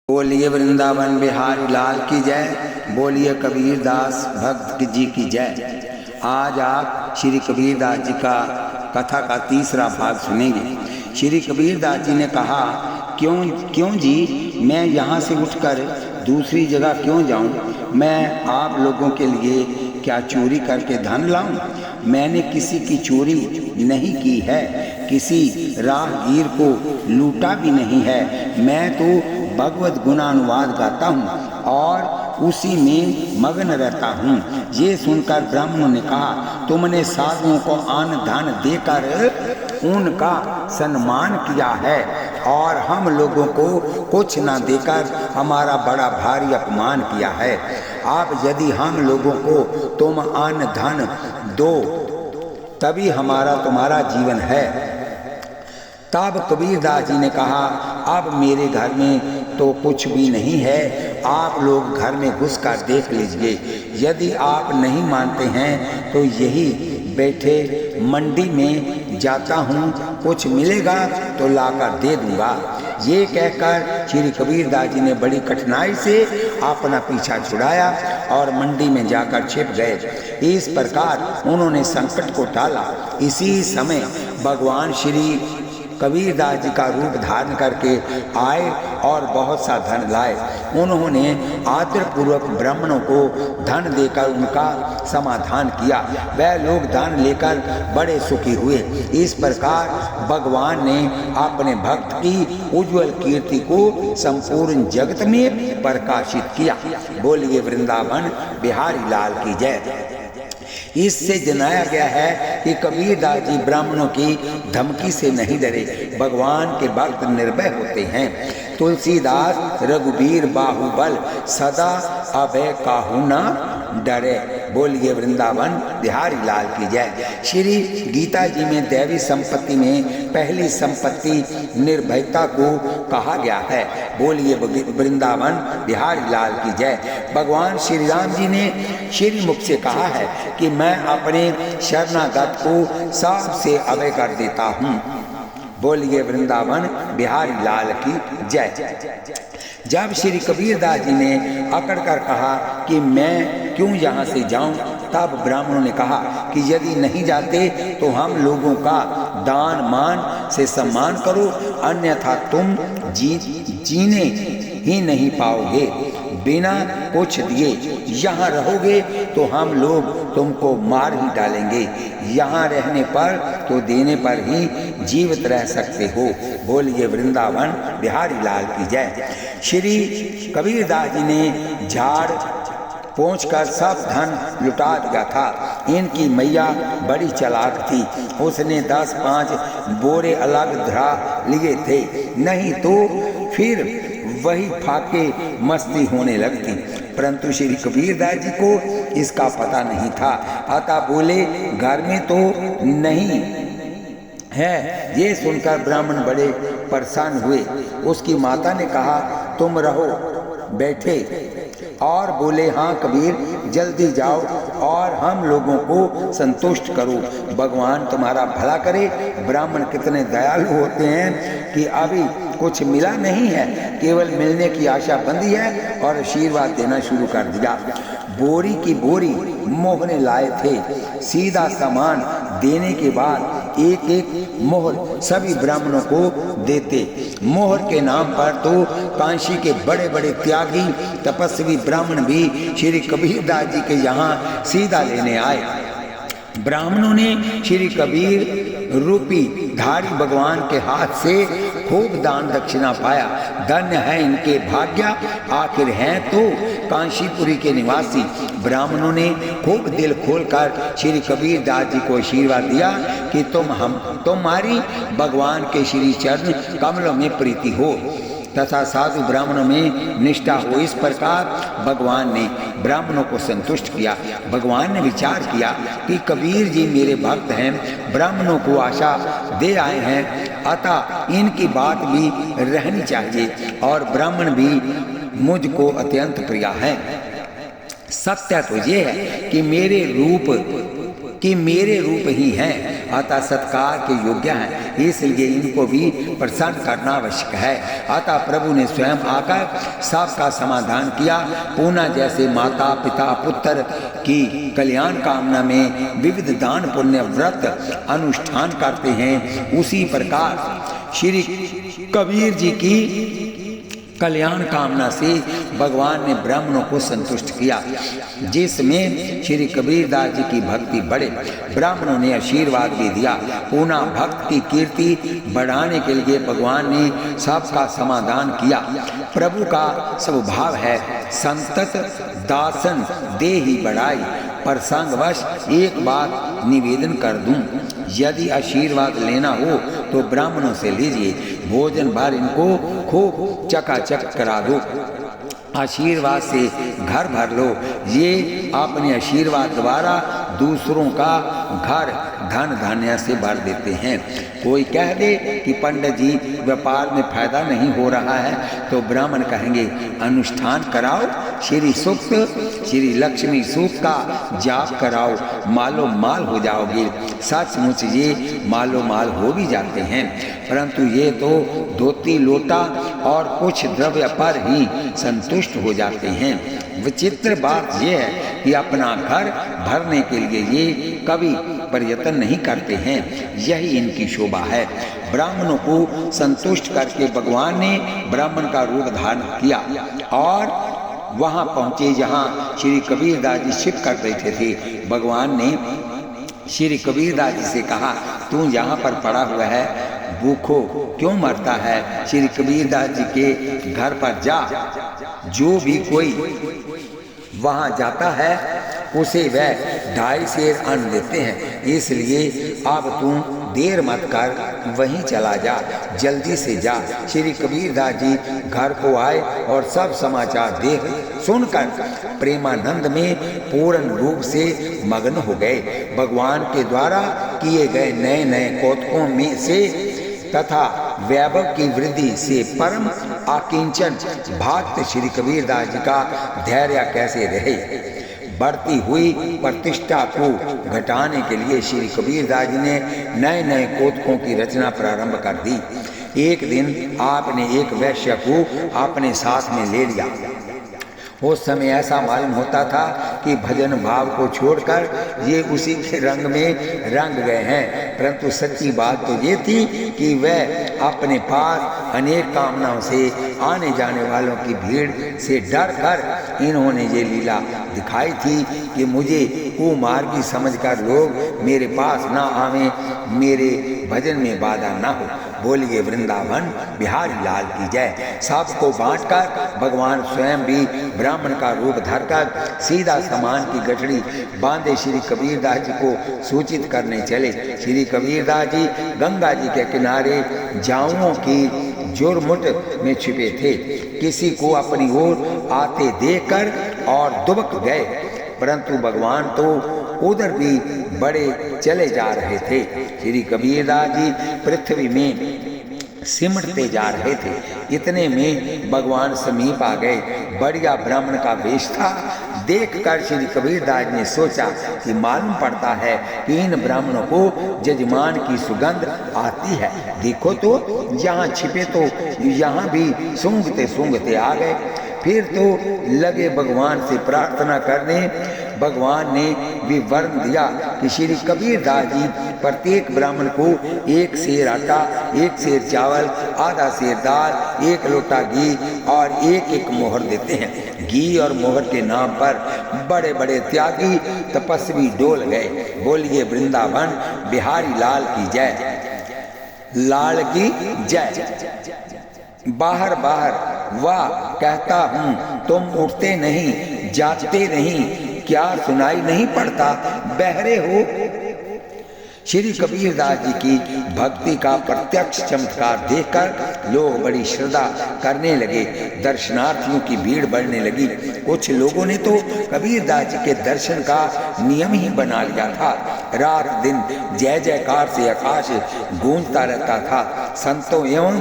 बोलिए वृंदावन बिहारी लाल की जय। बोलिए कबीरदास भक्त जी की जय। आज आप श्री कबीरदास जी का कथा का तीसरा भाग सुनेंगे। श्री कबीरदास जी ने कहा, क्यों जी, मैं यहाँ से उठकर दूसरी जगह क्यों जाऊँ? मैं आप लोगों के लिए क्या चोरी करके धन लाऊं? मैंने किसी की चोरी नहीं की है, किसी राहगीर को लूटा भी नहीं है। मैं तो भगवत गुणानुवाद गाता हूँ और उसी में मग्न रहता हूँ। ये सुनकर ब्राह्मणों ने कहा, तुमने साधुओं को अन्न धन देकर उनका सम्मान किया है और हम लोगों को कुछ न देकर हमारा बड़ा भारी अपमान किया है। अब यदि हम लोगों को तुम अन्न धन दो तभी हमारा तुम्हारा जीवन है। तब कबीरदास जी ने कहा, अब मेरे घर में तो कुछ भी नहीं है, आप लोग घर में घुसकर देख लीजिए। यदि आप नहीं मानते हैं तो यही बैठे मंडी में जाता हूँ, कुछ मिलेगा तो लाकर दे दूंगा। ये कहकर श्री कबीरदास जी ने बड़ी कठिनाई से अपना पीछा छुड़ाया और मंडी में जाकर छिप गए। इस प्रकार उन्होंने संकट को टाला। इसी समय भगवान श्री कबीरदास जी का रूप धारण करके आए और बहुत सा धन लाए। उन्होंने आदरपूर्वक ब्राह्मणों को धन देकर उनका समाधान किया। वह लोग धन लेकर बड़े सुखी हुए। इस प्रकार भगवान ने अपने भक्त की उज्जवल कीर्ति को संपूर्ण जगत में प्रकाशित किया। बोलिए वृंदावन बिहारी लाल की जय। इससे जनाया गया है कि कबीरदास जी ब्राह्मणों की धमकी से नहीं डरे, भगवान के भक्त निर्भय होते हैं। तुलसीदास रघुबीर बाहुबल सदा अभय काहू न डरे। बोलिए वृंदावन बिहारी लाल की जय। श्री गीता जी में दैवी संपत्ति में पहली संपत्ति निर्भयता को कहा गया है। बोलिए वृंदावन बिहारी लाल की जय। भगवान श्री राम जी ने श्री मुख से कहा है कि मैं अपने शरणागत को सबसे अभय कर देता हूँ। बोलिए वृंदावन बिहारी लाल की जय। जब श्री कबीरदास जी ने अकड़ कर कहा कि मैं क्यों यहाँ से जाऊं, तब ब्राह्मणों ने कहा कि यदि नहीं जाते तो हम लोगों का दान मान से सम्मान करो, अन्यथा तुम जीने ही नहीं पाओगे। बिना कुछ दिए यहाँ रहोगे तो हम लोग तुमको मार ही डालेंगे। यहाँ रहने पर तो देने पर ही जीवित रह सकते हो। बोलिए वृंदावन बिहारी लाल की जय। श्री कबीरदास जी ने झाड़ पहुँचकर सब धन लुटा दिया था। इनकी मैया बड़ी चालाक थी, उसने 10-5 बोरे अलग धरा लिए थे, नहीं तो फिर वही फाके मस्ती होने लगती। परंतु श्री कबीरदास जी को इसका पता नहीं था, अतः बोले घर में तो नहीं है। ये सुनकर ब्राह्मण बड़े परेशान हुए। उसकी माता ने कहा, तुम रहो बैठे, और बोले, हाँ कबीर जल्दी जाओ और हम लोगों को संतुष्ट करो, भगवान तुम्हारा भला करे। ब्राह्मण कितने दयालु होते हैं कि अभी कुछ मिला नहीं है, केवल मिलने की आशा बंधी है और आशीर्वाद देना शुरू कर दिया। बोरी की बोरी मोहरे लाए थे। सीधा सामान देने के बाद एक एक मोहर सभी ब्राह्मणों को देते। मोहर के नाम पर तो काशी के बड़े बड़े त्यागी तपस्वी ब्राह्मण भी श्री कबीरदास जी के यहाँ सीधा लेने आए। ब्राह्मणों ने श्री कबीर रूपी धारी भगवान के हाथ से खूब दान दक्षिणा पाया। धन्य है इनके भाग्य, आखिर हैं तो काशीपुरी के निवासी। ब्राह्मणों ने खूब दिल खोलकर श्री कबीरदास जी को आशीर्वाद दिया कि तुम्हारी भगवान के श्री चरण कमलों में प्रीति हो तथा साधु ब्राह्मणों में निष्ठा हो। इस प्रकार भगवान ने ब्राह्मणों को संतुष्ट किया। भगवान ने विचार किया कि कबीर जी मेरे भक्त हैं, ब्राह्मणों को आशा दे आए हैं, अतः इनकी बात भी रहनी चाहिए और ब्राह्मण भी मुझको अत्यंत प्रिय हैं। सत्य तो ये है कि मेरे रूप कि मेरे रूप ही हैं, अतः सत्कार के योग्य हैं, इसलिए इनको भी प्रसन्न करना आवश्यक है। अतः प्रभु ने स्वयं आकर सबका समाधान किया। पुनः जैसे माता पिता पुत्र की कल्याण कामना में विविध दान पुण्य व्रत अनुष्ठान करते हैं, उसी प्रकार श्री कबीर जी की कल्याण कामना से भगवान ने ब्राह्मणों को संतुष्ट किया, जिसमें श्री कबीरदास जी की भक्ति बढ़े। ब्राह्मणों ने आशीर्वाद भी दिया। पुनः भक्त की कीर्ति बढ़ाने के लिए भगवान ने सबका समाधान किया। प्रभु का स्वभाव है संतत दासन दे ही बढ़ाई। प्रसंगवश एक बात निवेदन कर दूं, यदि आशीर्वाद लेना हो तो ब्राह्मणों से लीजिए, भोजन भर इनको खूब चकाचक करा दो, आशीर्वाद से घर भर लो। ये अपने आशीर्वाद द्वारा दूसरों का घर धन धान्य से भर देते हैं। कोई कह दे कि पंडित जी व्यापार में फायदा नहीं हो रहा है, तो ब्राह्मण कहेंगे अनुष्ठान कराओ, श्री सूक्त श्री लक्ष्मी सूक्त का जाप कराओ, मालो माल हो जाओगे। सचमुच ये मालो माल हो भी जाते हैं, परंतु ये तो धोती लोटा और कुछ द्रव्य पर ही संतुष्ट हो जाते हैं। विचित्र बात यह है कि अपना घर भरने के लिए ये कभी प्रयत्न नहीं करते हैं, यही इनकी शोभा है। ब्राह्मणों को संतुष्ट करके भगवान ने ब्राह्मण का रूप धारण किया और वहां पहुंचे जहां श्री कबीरदास जी शिव कर बैठे थे। भगवान ने श्री कबीरदास जी से कहा, तू यहाँ पर पड़ा हुआ है, भूखो क्यों मरता है? श्री कबीरदास जी के घर पर जा, जो भी कोई वहाँ जाता है उसे वह 2.5 सेर अन्न देते हैं, इसलिए अब तू देर मत कर, वहीं चला जा, जल्दी से जा। श्री कबीरदास जी घर को आए और सब समाचार देख सुनकर प्रेमानंद में पूर्ण रूप से मग्न हो गए। भगवान के द्वारा किए गए नए नए कौतुकों में से तथा वैभव की वृद्धि से परम आकिंचन भक्त श्री कबीरदास जी का धैर्य कैसे रहे। बढ़ती हुई प्रतिष्ठा को घटाने के लिए श्री कबीरदास जी ने नए नए कौतुकों की रचना प्रारंभ कर दी। एक दिन आपने एक वैश्य को अपने साथ में ले लिया। उस समय ऐसा मालूम होता था कि भजन भाव को छोड़कर ये उसी के रंग में रंग गए हैं, परंतु सच्ची बात तो ये थी कि वह अपने पास अनेक कामनाओं से आने जाने वालों की भीड़ से डर कर इन्होंने ये लीला दिखाई थी कि मुझे कुमार्गी समझकर लोग मेरे पास ना आवें, मेरे भजन में बाधा ना हो। बोलिए वृंदावन बिहारी लाल की जय। सबको बांटकर भगवान स्वयं भी ब्राह्मण का रूप धरकर सीधा सामान की गठड़ी बांधे श्री कबीरदास जी को सूचित करने चले। श्री कबीरदास जी गंगा जी के किनारे जाऊओं की जोरमुट में छिपे थे। किसी को अपनी ओर आते देखकर और दुबक गए, परंतु भगवान तो उधर भी बड़े चले जा रहे थे। श्री कबीरदास जी पृथ्वी में सिमटते जा रहे थे। इतने में भगवान समीप आ गए। बढ़िया ब्राह्मण का वेश था। देखकर श्री कबीरदास ने सोचा कि मालूम पड़ता है कि इन ब्राह्मणों को जजमान की सुगंध आती है। देखो तो यहाँ छिपे तो यहाँ भी सूंघते सूंघते आ गए। फिर तो लगे भगवान से प्रार्थना करने। भगवान ने भी वर्ण दिया कि श्री कबीरदास जी प्रत्येक ब्राह्मण को 1 सेर आटा, 1 सेर चावल, आधा सेर दाल, 1 लोटा घी और 1 मोहर देते हैं। घी और मोहर के नाम पर बड़े बड़े त्यागी तपस्वी डोल गए। बोलिए वृंदावन बिहारी लाल की जय, लाल की जय। बाहर बाहर वाह कहता हूँ, तुम उठते नहीं, जागते नहीं, क्या सुनाई नहीं पड़ता, बहरे हो। श्री कबीरदास जी की भक्ति का प्रत्यक्ष चमत्कार देखकर लोग बड़ी श्रद्धा करने लगे। दर्शनार्थियों की भीड़ बढ़ने लगी। कुछ लोगों ने तो कबीरदास जी के दर्शन का नियम ही बना लिया था। रात दिन जय जयकार से आकाश गूंजता रहता था। संतों एवं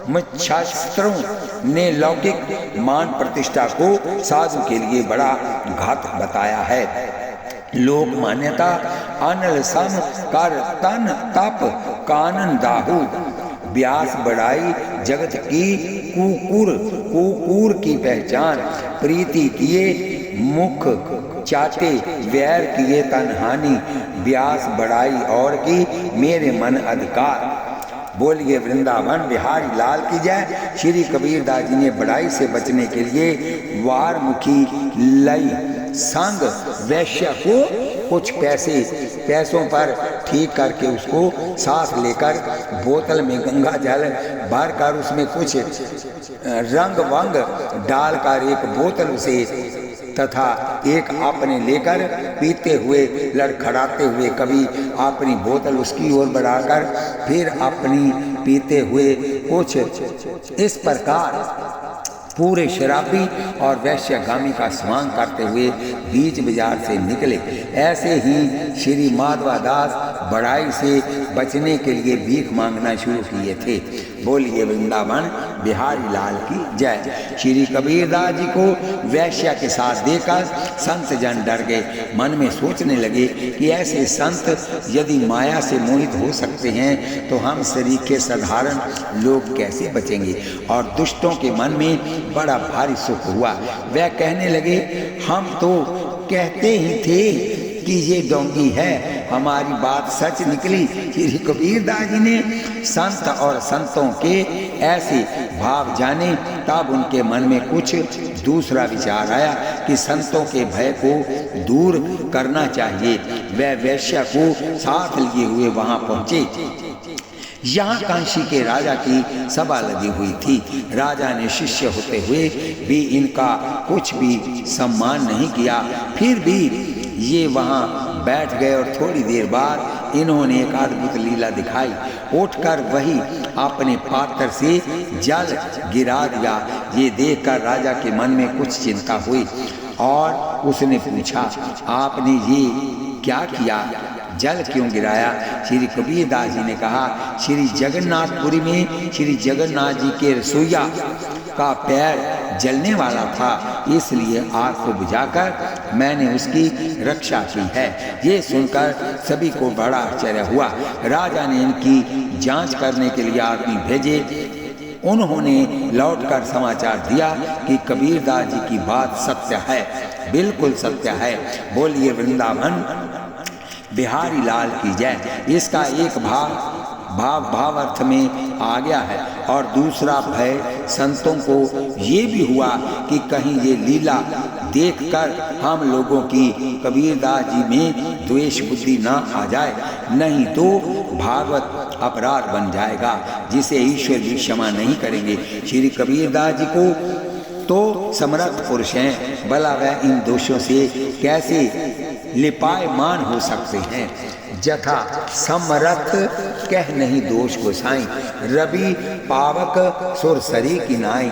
मच्छास्त्रों ने लौकिक मान प्रतिष्ठा को साधु के लिए बड़ा घातक बताया है। लोक मान्यता अनल सम कर तन तप कानन दाहू, व्यास बढ़ाई जगत की कुकुर की पहचान, प्रीति किए मुख चाटे वैर किए तन हानि, व्यास बढ़ाई और की मेरे मन अधिकार। बोलिए वृंदावन बिहारी लाल की जय। श्री कबीरदास जी ने बड़ाई से बचने के लिए वारमुखी लई संग वैश्य को कुछ पैसों पर ठीक करके उसको साथ लेकर बोतल में गंगा जल भरकर उसमें कुछ रंग वंग डालकर एक बोतल उसे तथा एक आपने लेकर पीते हुए लड़खड़ाते हुए कभी अपनी बोतल उसकी ओर बढ़ाकर फिर अपनी पीते हुए कुछ इस प्रकार पूरे शराबी और वैश्यगामी का स्वांग करते हुए बीच बाजार से निकले। ऐसे ही श्री माधवादास बड़ाई से बचने के लिए भीख मांगना शुरू किए थे। बोलिए वृंदावन बिहारी लाल की जय। श्री कबीरदास जी को वैश्य के साथ देखकर संत जन डर गए। मन में सोचने लगे कि ऐसे संत यदि माया से मोहित हो सकते हैं तो हम सरीखे साधारण लोग कैसे बचेंगे। और दुष्टों के मन में बड़ा भारी सुख हुआ। वह कहने लगे, हम तो कहते ही थे कि ये डोंगी है, हमारी बात सच निकली। श्री कबीरदास जी ने संत और संतों के ऐसे भाव जाने, तब उनके मन में कुछ दूसरा विचार आया कि संतों के भय को दूर करना चाहिए। वह वैश्य को साथ लिए हुए वहां पहुंचे। यहाँ काशी के राजा की सभा लगी हुई थी। राजा ने शिष्य होते हुए भी इनका कुछ भी सम्मान नहीं किया। फिर भी ये वहाँ बैठ गए और थोड़ी देर बाद इन्होंने एक अद्भुत लीला दिखाई। उठकर वही अपने पात्र से जल गिरा दिया। ये देखकर राजा के मन में कुछ चिंता हुई और उसने पूछा, आपने ये क्या किया, जल क्यों गिराया। श्री कबीरदास जी ने कहा, श्री जगन्नाथपुरी में श्री जगन्नाथ जी के रसोईया का पैर जलने वाला था, इसलिए आग को बुझाकर मैंने उसकी रक्षा की है। ये सुनकर सभी को बड़ा आश्चर्य हुआ। राजा ने इनकी जांच करने के लिए आदमी भेजे। उन्होंने लौटकर समाचार दिया कि कबीरदास जी की बात सत्य है, बिल्कुल सत्य है। बोलिए वृंदावन बिहारी लाल की जय। इसका एक भाव अर्थ में आ गया है और दूसरा भय संतों को ये भी हुआ कि कहीं ये लीला देखकर हम लोगों की कबीरदास जी में द्वेष बुद्धि ना आ जाए, नहीं तो भागवत अपराध बन जाएगा जिसे ईश्वर भी क्षमा नहीं करेंगे। श्री कबीरदास जी को तो समर्थ पुरुष हैं, भला वह इन दोषों से कैसे लिपायमान हो सकते हैं। जथा समरथ कह नहीं दोष गोसाई, रवि पावक सुरसरी की नाई।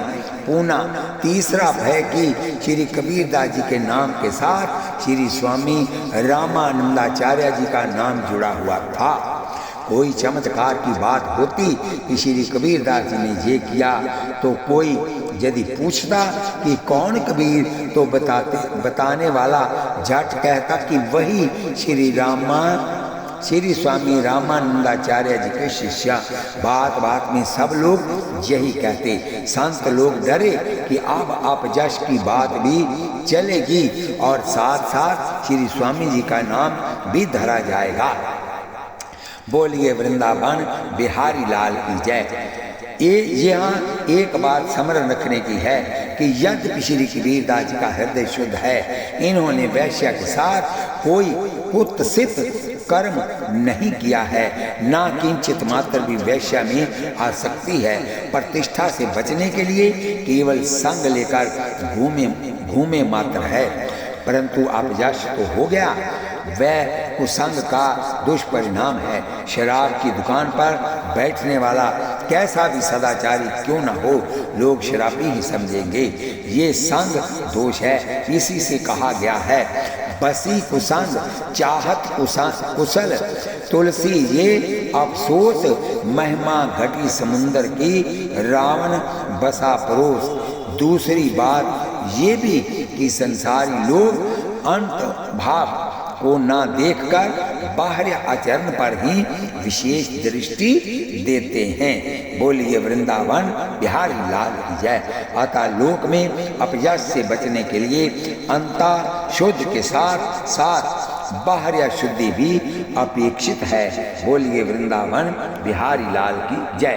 पूना तीसरा भय कि श्री कबीरदास जी के नाम के साथ श्री स्वामी रामानंदाचार्य जी का नाम जुड़ा हुआ था। कोई चमत्कार की बात होती कि श्री कबीरदास जी ने ये किया तो कोई यदि पूछता कि कौन कबीर, तो बताने वाला झट कहता कि वही श्री स्वामी रामानंदाचार्य जी के शिष्य। बात बात में सब लोग यही कहते। संत लोग डरे कि अब अपजश की बात भी चलेगी और साथ साथ श्री स्वामी जी का नाम भी धरा जाएगा। बोलिए वृंदावन बिहारी लाल की जय। यहाँ एक बात स्मरण रखने की है कि यद्यपि श्री कबीरदास जी का हृदय शुद्ध है, इन्होंने वैश्य के साथ कोई कुत्सित कर्म नहीं किया है, ना किंचित मात्र भी वैश्य में आसक्ति है। प्रतिष्ठा से बचने के लिए केवल संग लेकर घूमे मात्र है, परंतु अपयश तो हो गया। वह कुसंग का दुष्परिणाम है। शराब की दुकान पर बैठने वाला कैसा भी सदाचारी क्यों न हो, लोग शराबी ही समझेंगे। ये संग दोष है। इसी से कहा गया है, बसी कुसंग चाहत कुशल तुलसी, ये अफसोस महिमा घटी समुंदर की, रावण बसा परोस। दूसरी बात ये भी कि संसारी लोग अंत भाव को ना देखकर बाह्य आचरण पर ही विशेष दृष्टि देते हैं। बोलिए वृंदावन बिहारी लाल की जय। अतः लोक में अपयश से बचने के लिए अंतर शुद्ध के साथ साथ बाह्य शुद्धि भी अपेक्षित है। बोलिए वृंदावन बिहारी लाल की जय।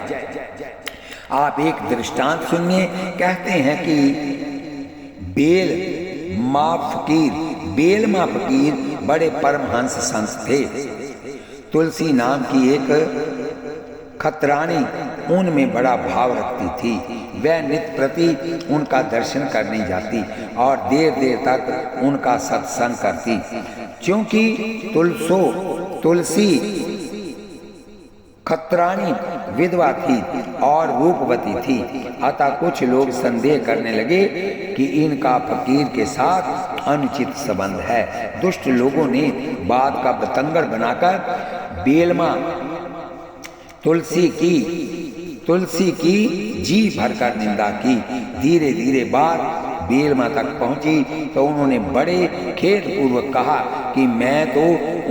आप एक दृष्टांत सुनिए। कहते हैं कि बेल मा फकीर बड़े परमहंस संत थे। तुलसी नाम की एक खतरानी उनमें बड़ा भाव रखती थी। वह नित्य प्रति उनका दर्शन करने जाती और देर देर तक उनका सत्संग करती। क्योंकि तुलसी खतरानी विधवा थी और रूपवती थी, अतः कुछ लोग संदेह करने लगे कि इनका फकीर के साथ अनुचित संबंध है। दुष्ट लोगों ने बात का बतंगड़ बनाकर बेलमा तुलसी की जी भरकर निंदा की। धीरे धीरे बात बेलमा तक पहुंची तो उन्होंने बड़े खेद पूर्वक कहा कि मैं तो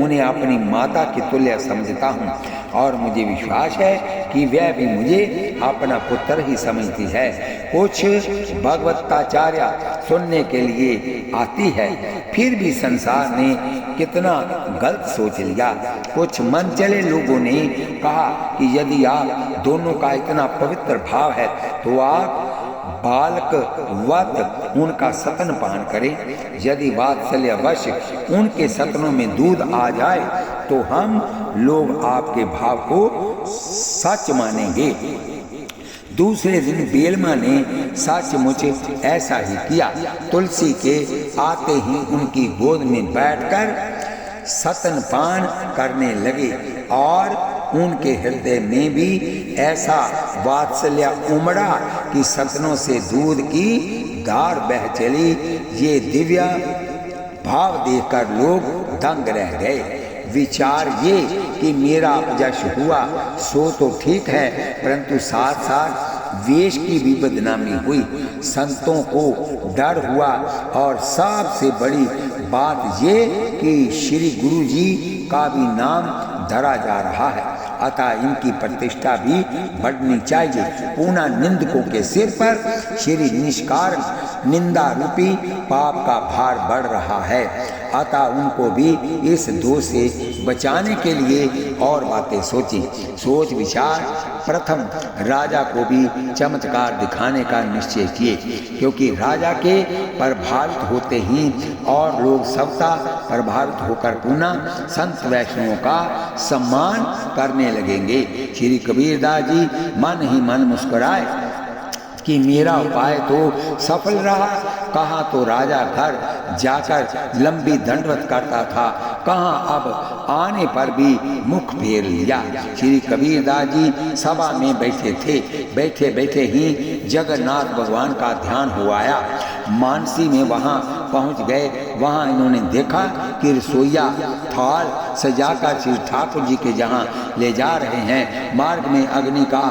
उन्हें अपनी माता की तुल्य समझता हूँ और मुझे विश्वास है कि वह भी मुझे अपना पुत्र ही समझती है। कुछ भगवताचार्य सुनने के लिए आती है, फिर भी संसार ने कितना गलत सोच लिया। कुछ मन चले लोगों ने कहा कि यदि आप दोनों का इतना पवित्र भाव है तो आप बालकवत उनका सतन पान करें। यदि वात्सल्यवश उनके सतनों में दूध आ जाए तो हम लोग आपके भाव को सच मानेंगे। दूसरे दिन बेलमा ने सचमुच ऐसा ही किया। तुलसी के आते ही उनकी गोद में बैठकर सतनपान करने लगे और उनके हृदय में भी ऐसा वात्सल्य उमड़ा कि सतनों से दूध की धार बह चली। ये दिव्य भाव देखकर लोग दंग रह गए। विचार ये कि मेरा अपयश हुआ सो तो ठीक है, परंतु साथ साथ वेश की भी बदनामी हुई। संतों को डर हुआ और सबसे बड़ी बात ये कि श्री गुरु जी का भी नाम धरा जा रहा है, अतः इनकी प्रतिष्ठा भी बढ़नी चाहिए। पूना निंदकों के सिर पर श्री निष्कार निंदा रूपी पाप का भार बढ़ रहा है, अतः उनको भी इस दोष से बचाने के लिए और बातें सोची। सोच विचार प्रथम राजा को भी चमत्कार दिखाने का निश्चय किए, क्योंकि राजा के प्रभावित होते ही और लोग सबका प्रभावित होकर पुनः संत वैष्णवों का सम्मान करने लगेंगे। श्री कबीरदास जी मन ही मन मुस्कुराए कि मेरा उपाय तो सफल रहा। कहाँ तो राजा घर जाकर लंबी दंडवत करता था, कहाँ अब आने पर भी मुख फेर लिया। श्री कबीरदास जी सभा में बैठे थे। बैठे बैठे ही जगन्नाथ भगवान का ध्यान हो आया। मानसी में वहाँ पहुँच गए। वहाँ इन्होंने देखा कि रसोईया थाल सजाकर श्री ठाकुर जी के जहाँ ले जा रहे हैं। मार्ग में अग्नि का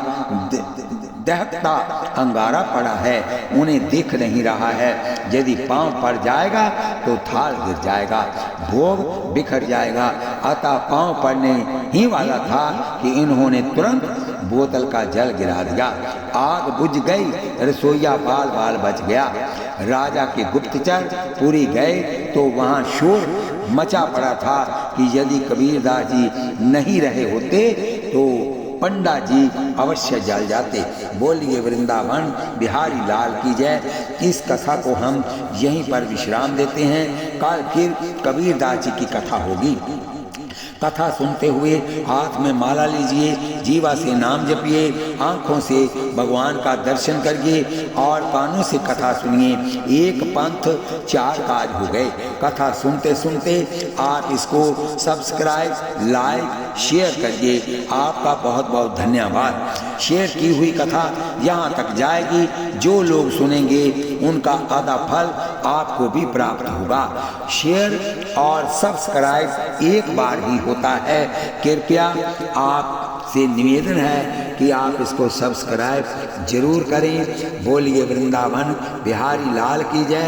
दहकता अंगारा पड़ा है, उन्हें दिख नहीं रहा है। यदि पांव पड़ जाएगा तो थाल गिर जाएगा, भोग बिखर जाएगा। अतः पांव पड़ने ही वाला था कि इन्होंने तुरंत बोतल का जल गिरा दिया। आग बुझ गई, रसोईया बाल बाल बच गया। राजा के गुप्तचर पूरी गए तो वहाँ शोर मचा पड़ा था कि यदि कबीरदास जी नहीं रहे होते तो पंडा जी अवश्य जल जाते। बोलिए वृंदावन बिहारी लाल की जय। इस कथा को हम यहीं पर विश्राम देते हैं। कल फिर कबीरदास जी की कथा होगी। कथा सुनते हुए हाथ में माला लीजिए, जीवा से नाम जपिए, आँखों से भगवान का दर्शन करिए और कानों से कथा सुनिए। एक पंथ चार काज हो गए। कथा सुनते सुनते आप इसको सब्सक्राइब, लाइक, शेयर करिए। आपका बहुत बहुत धन्यवाद। शेयर की हुई कथा यहाँ तक जाएगी। जो लोग सुनेंगे उनका आधा फल आपको भी प्राप्त होगा। शेयर और सब्सक्राइब एक बार ही होता है। कृपया आप आपसे निवेदन है कि आप इसको सब्सक्राइब जरूर करें। बोलिए वृंदावन बिहारी लाल की जय,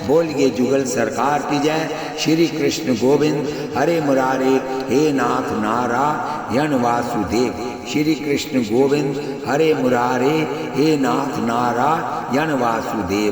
बोलिए जुगल सरकार की जय। श्री कृष्ण गोविंद हरे मुरारे, हे नाथ नारायण वासुदेव। श्री कृष्ण गोविंद हरे मुरारे, हे नाथ नारायण वासुदेव।